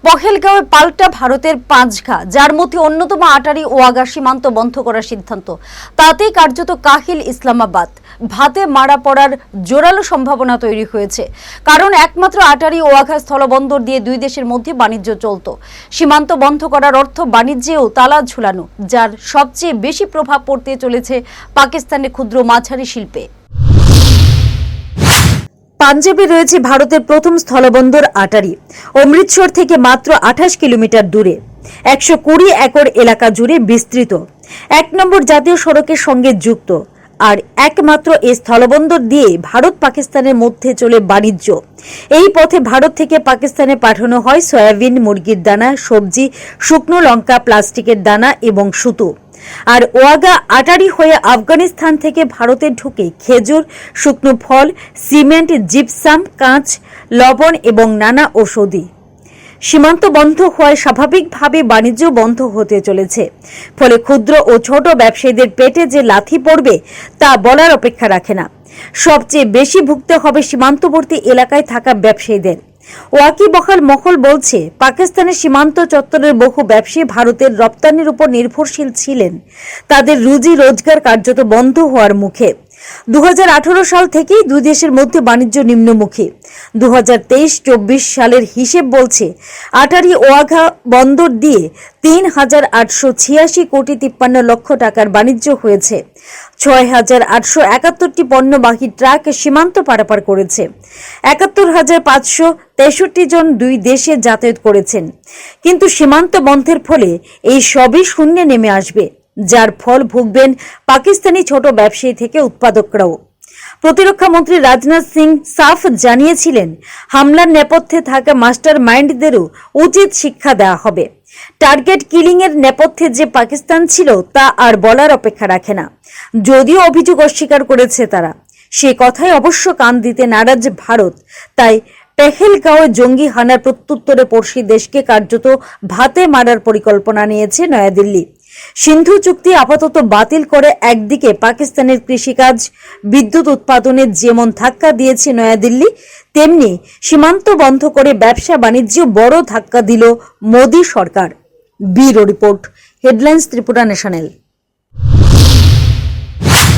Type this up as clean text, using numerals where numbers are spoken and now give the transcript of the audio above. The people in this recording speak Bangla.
পহেলগাঁওয়ে পাল্টা ভারতের পাঁচঘা, যার মধ্যে অন্যতম আটারি ওয়াগা সীমান্ত বন্ধ করার সিদ্ধান্ত। তাতেই কার্যত কাহিল ইসলামাবাদ। ভাতে মারা পড়ার জোরালো সম্ভাবনা তৈরি হয়েছে, কারণ একমাত্র আটারি ওয়াঘা স্থলবন্দর দিয়ে দুই দেশের মধ্যে বাণিজ্য চলত। সীমান্ত বন্ধ করার অর্থ বাণিজ্যেও তালা ঝুলানো, যার সবচেয়ে বেশি প্রভাব পড়তে চলেছে পাকিস্তানের ক্ষুদ্র মাঝারি শিল্পে। পাঞ্জাবে রয়েছে ভারতের প্রথম স্থলবন্দর আটারি। অমৃতসর থেকে মাত্র 28 কিলোমিটার দূরে 120 একর এলাকা জুড়ে বিস্তৃত, 1 নম্বর জাতীয় সড়কের সঙ্গে যুক্ত। আর একমাত্র এই স্থলবন্দর দিয়ে ভারত পাকিস্তানের মধ্যে চলে বাণিজ্য। এই পথে ভারত থেকে পাকিস্তানে পাঠানো হয় সয়াবিন, মুরগির দানা, সবজি, শুকনো লঙ্কা, প্লাস্টিকের দানা এবং সুতো। আর ওয়াগা আটারি হয়ে আফগানিস্তান থেকে ভারতে ঢুকে খেজুর, শুকনো ফল, সিমেন্ট, জিপসাম, কাঁচ, লবণ এবং নানা ঔষধি। সীমান্ত বন্ধ হওয়ায় স্বাভাবিকভাবে বাণিজ্য বন্ধ হতে চলেছে। ফলে ক্ষুদ্র ও ছোট ব্যবসায়ীদের পেটে যে লাথি পড়বে তা বলার অপেক্ষা রাখে না। সবচেয়ে বেশি ভুগতে হবে সীমান্তবর্তী এলাকায় থাকা ব্যবসায়ীদের। ওয়াকিবহাল মহল বলছে, পাকিস্তানের সীমান্ত চত্বরের বহু ব্যবসায়ী ভারতের রপ্তানির উপর নির্ভরশীল ছিলেন। তাদের রুজি রোজগার কার্যত বন্ধ হওয়ার মুখে। 2018 সাল থেকেই দুই দেশের মধ্যে বাণিজ্য নিম্নমুখী। 2023-24 সালের হিসেব বলছে, আটারি ওয়াঘা বন্দর দিয়ে 3,886 কোটি 53 লক্ষ টাকার বাণিজ্য হয়েছে। 6,871টি পণ্যবাহী ট্রাক সীমান্ত পারাপার করেছে। 71,563 জন দুই দেশে যাতায়াত করেছেন। কিন্তু সীমান্ত বন্ধের ফলে এই সবই শূন্যে নেমে আসবে, যার ফল ভুগবেন পাকিস্তানি ছোট ব্যবসায়ী থেকে উৎপাদকরাও। প্রতিরক্ষা মন্ত্রী রাজনাথ সিং সাফ জানিয়েছিলেন, হামলার নেপথ্যে থাকা মাস্টার মাইন্ডদেরও উচিত শিক্ষা দেওয়া হবে। টার্গেট কিলিং এর নেপথ্যে যে পাকিস্তান ছিল তা আর বলার অপেক্ষা রাখে না। যদিও অভিযোগ অস্বীকার করেছে তারা, সে কথায় অবশ্য কান দিতে নারাজ ভারত। তাই পেহেলগাঁওয়ে জঙ্গি হানার প্রত্যুত্তরে পড়শি দেশকে কার্যত ভাতে মারার পরিকল্পনা নিয়েছে নয়াদিল্লি। সিন্ধু চুক্তি আপাতত বাতিল করে একদিকে পাকিস্তানের কৃষিকাজ, বিদ্যুৎ উৎপাদনে যেমন ধাক্কা দিয়েছে নয়াদিল্লি, তেমনি সীমান্ত বন্ধ করে ব্যবসা বাণিজ্যে বড় ধাক্কা দিল মোদী সরকার। Bureau report, headlines Tripura national.